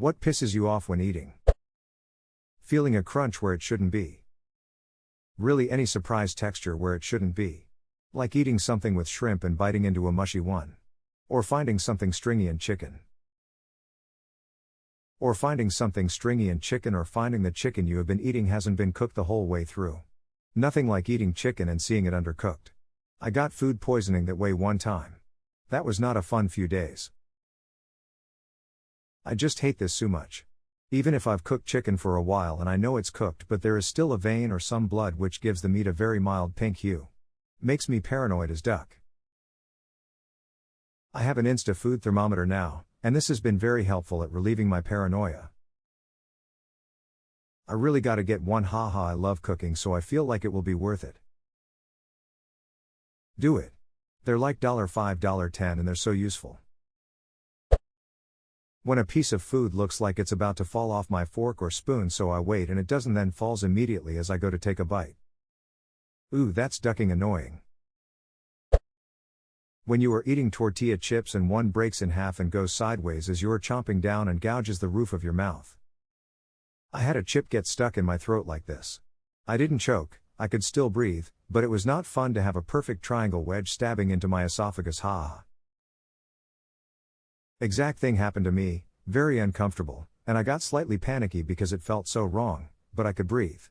What pisses you off when eating? Feeling a crunch where it shouldn't be. Really any surprise texture where it shouldn't be. Like eating something with shrimp and biting into a mushy one. Or finding something stringy in chicken. Or finding something stringy in chicken, or finding the chicken you have been eating hasn't been cooked the whole way through. Nothing like eating chicken and seeing it undercooked. I got food poisoning that way one time. That was not a fun few days. I just hate this so much. Even if I've cooked chicken for a while and I know it's cooked, but there is still a vein or some blood which gives the meat a very mild pink hue. Makes me paranoid as duck. I have an Insta food thermometer now, and this has been very helpful at relieving my paranoia. I really gotta get one. Haha, I love cooking, so I feel like it will be worth it. Do it. They're like $5, $10 and they're so useful. When a piece of food looks like it's about to fall off my fork or spoon, so I wait and it doesn't, then falls immediately as I go to take a bite. Ooh, that's ducking annoying. When you are eating tortilla chips and one breaks in half and goes sideways as you are chomping down and gouges the roof of your mouth. I had a chip get stuck in my throat like this. I didn't choke, I could still breathe, but it was not fun to have a perfect triangle wedge stabbing into my esophagus. Haha. Exact thing happened to me, very uncomfortable, and I got slightly panicky because it felt so wrong, but I could breathe.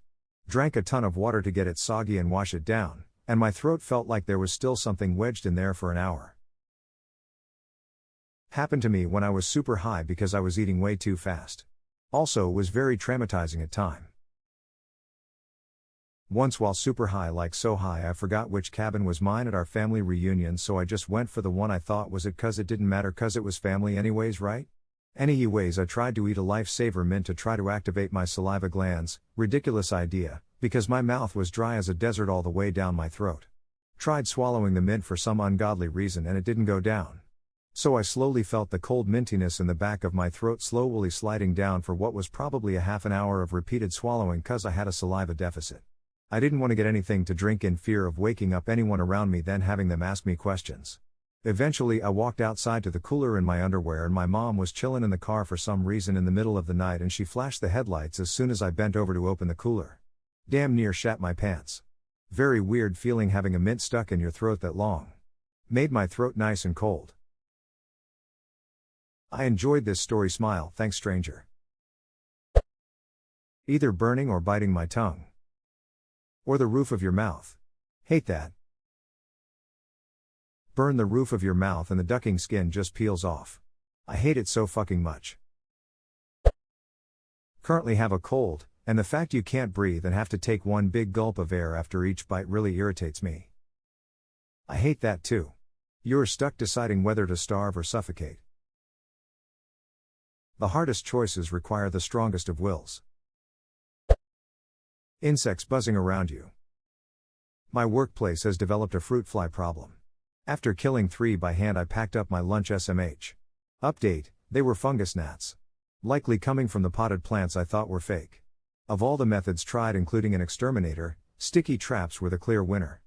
Drank a ton of water to get it soggy and wash it down, and my throat felt like there was still something wedged in there for an hour. Happened to me when I was super high because I was eating way too fast. Also was very traumatizing at time. Once while super high, like so high I forgot which cabin was mine at our family reunion, so I just went for the one I thought was it cause it didn't matter cause it was family anyways, right? Anyways, I tried to eat a lifesaver mint to try to activate my saliva glands, ridiculous idea, because my mouth was dry as a desert all the way down my throat. Tried swallowing the mint for some ungodly reason and it didn't go down. So I slowly felt the cold mintiness in the back of my throat slowly sliding down for what was probably a half an hour of repeated swallowing cause I had a saliva deficit. I didn't want to get anything to drink in fear of waking up anyone around me then having them ask me questions. Eventually I walked outside to the cooler in my underwear and my mom was chillin' in the car for some reason in the middle of the night and she flashed the headlights as soon as I bent over to open the cooler. Damn near shat my pants. Very weird feeling having a mint stuck in your throat that long. Made my throat nice and cold. I enjoyed this story, smile, thanks stranger. Either burning or biting my tongue. Or the roof of your mouth. Hate that. Burn the roof of your mouth and the ducking skin just peels off. I hate it so fucking much. Currently have a cold, and the fact you can't breathe and have to take one big gulp of air after each bite really irritates me. I hate that too. You're stuck deciding whether to starve or suffocate. The hardest choices require the strongest of wills. Insects buzzing around you. My workplace has developed a fruit fly problem. After killing 3 by hand, I packed up my lunch SMH. Update, they were fungus gnats. Likely coming from the potted plants I thought were fake. Of all the methods tried, including an exterminator, sticky traps were the clear winner.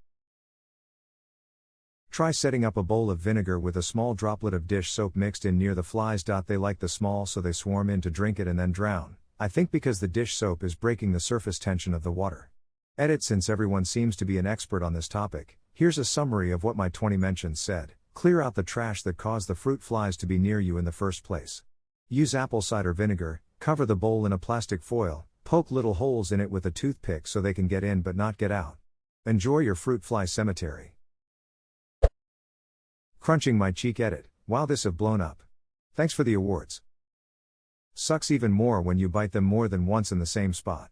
Try setting up a bowl of vinegar with a small droplet of dish soap mixed in near the flies. They like the small so they swarm in to drink it and then drown. I think because the dish soap is breaking the surface tension of the water. Edit, since everyone seems to be an expert on this topic, here's a summary of what my 20 mentions said. Clear out the trash that caused the fruit flies to be near you in the first place. Use apple cider vinegar, cover the bowl in a plastic foil, poke little holes in it with a toothpick so they can get in but not get out. Enjoy your fruit fly cemetery. Crunching my cheek. Edit, wow, this have blown up. Thanks for the awards. Sucks even more when you bite them more than once in the same spot.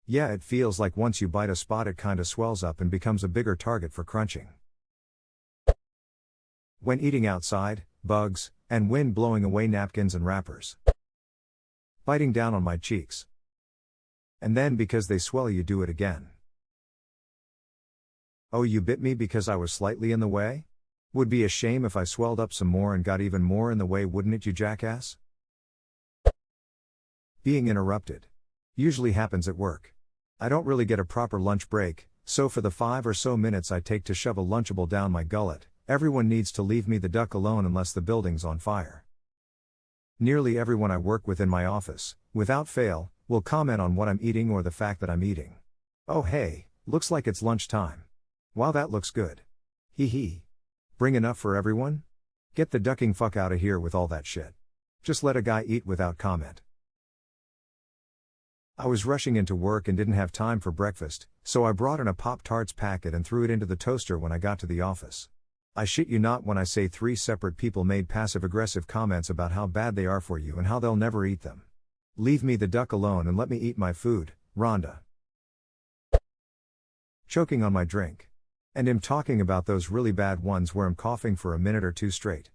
Yeah, it feels like once you bite a spot it kinda swells up and becomes a bigger target for crunching. When eating outside, bugs, and wind blowing away napkins and wrappers. Biting down on my cheeks. And then because they swell you do it again. Oh, you bit me because I was slightly in the way? Would be a shame if I swelled up some more and got even more in the way, wouldn't it, you jackass? Being interrupted. Usually happens at work. I don't really get a proper lunch break, so for the 5 or so minutes I take to shove a Lunchable down my gullet, everyone needs to leave me the duck alone unless the building's on fire. Nearly everyone I work with in my office, without fail, will comment on what I'm eating or the fact that I'm eating. Oh hey, looks like it's lunchtime. Wow, that looks good. Hee hee. Bring enough for everyone? Get the ducking fuck out of here with all that shit. Just let a guy eat without comment. I was rushing into work and didn't have time for breakfast, so I brought in a Pop-Tarts packet and threw it into the toaster when I got to the office. I shit you not when I say 3 separate people made passive-aggressive comments about how bad they are for you and how they'll never eat them. Leave me the duck alone and let me eat my food, Rhonda. Choking on my drink. And him talking about those really bad ones where I'm coughing for a minute or two straight.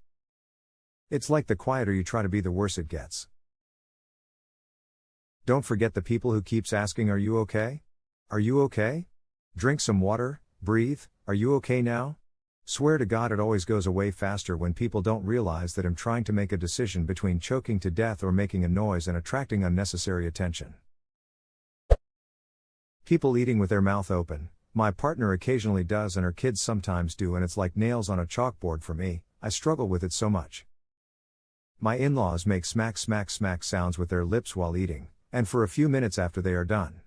It's like the quieter you try to be, the worse it gets. Don't forget the people who keeps asking, are you okay? Are you okay? Drink some water, breathe, are you okay now? Swear to God it always goes away faster when people don't realize that I'm trying to make a decision between choking to death or making a noise and attracting unnecessary attention. People eating with their mouth open. My partner occasionally does and her kids sometimes do, and it's like nails on a chalkboard for me. I struggle with it so much. My in-laws make smack smack smack sounds with their lips while eating, and for a few minutes after they are done.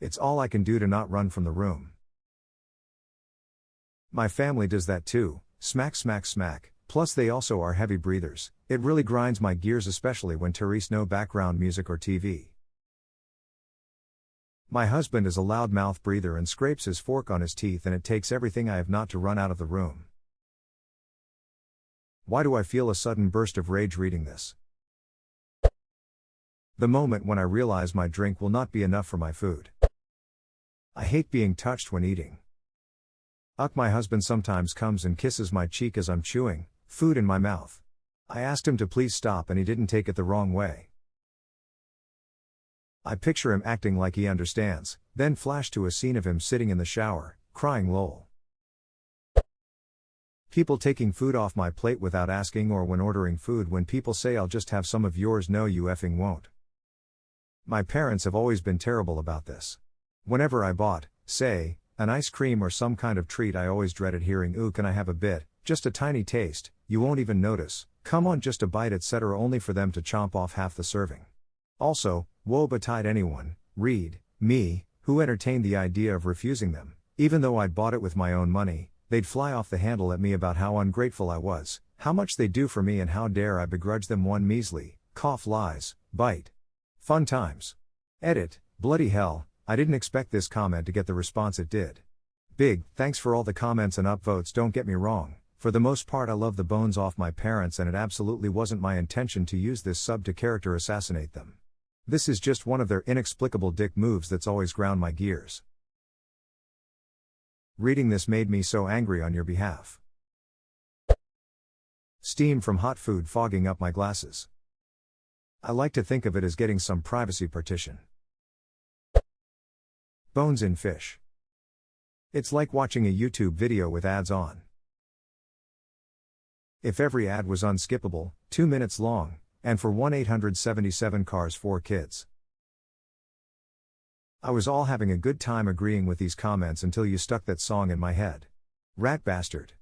It's all I can do to not run from the room. My family does that too, smack smack smack, plus they also are heavy breathers. It really grinds my gears, especially when Therese no background music or TV. My husband is a loud mouth breather and scrapes his fork on his teeth, and it takes everything I have not to run out of the room. Why do I feel a sudden burst of rage reading this? The moment when I realize my drink will not be enough for my food. I hate being touched when eating. My husband sometimes comes and kisses my cheek as I'm chewing food in my mouth. I asked him to please stop and he didn't take it the wrong way. I picture him acting like he understands, then flash to a scene of him sitting in the shower, crying lol. People taking food off my plate without asking, or when ordering food when people say I'll just have some of yours. No, you effing won't. My parents have always been terrible about this. Whenever I bought, say, an ice cream or some kind of treat, I always dreaded hearing, ooh, can I have a bit, just a tiny taste, you won't even notice, come on just a bite, etc., only for them to chomp off half the serving. Also, woe betide anyone, read, me, who entertained the idea of refusing them. Even though I'd bought it with my own money, they'd fly off the handle at me about how ungrateful I was, how much they do for me, and how dare I begrudge them one measly, cough lies, bite. Fun times. Edit, bloody hell, I didn't expect this comment to get the response it did. Big thanks for all the comments and upvotes, don't get me wrong, for the most part I love the bones off my parents and it absolutely wasn't my intention to use this sub to character assassinate them. This is just one of their inexplicable dick moves that's always ground my gears. Reading this made me so angry on your behalf. Steam from hot food fogging up my glasses. I like to think of it as getting some privacy partition. Bones in fish. It's like watching a YouTube video with ads on. If every ad was unskippable, 2 minutes long, and for 1-877 cars 4 kids. I was all having a good time agreeing with these comments until you stuck that song in my head. Rat bastard.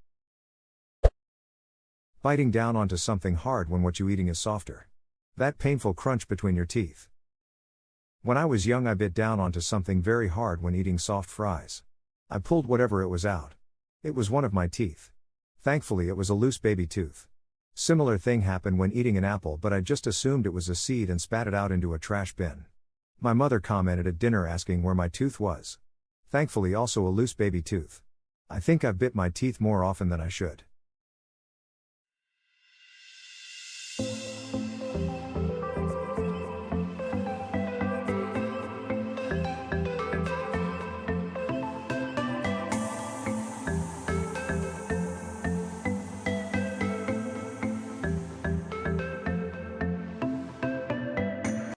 Biting down onto something hard when what you eating is softer. That painful crunch between your teeth. When I was young I bit down onto something very hard when eating soft fries. I pulled whatever it was out. It was one of my teeth. Thankfully it was a loose baby tooth. Similar thing happened when eating an apple, but I just assumed it was a seed and spat it out into a trash bin. My mother commented at dinner asking where my tooth was. Thankfully also a loose baby tooth. I think I've bit my teeth more often than I should.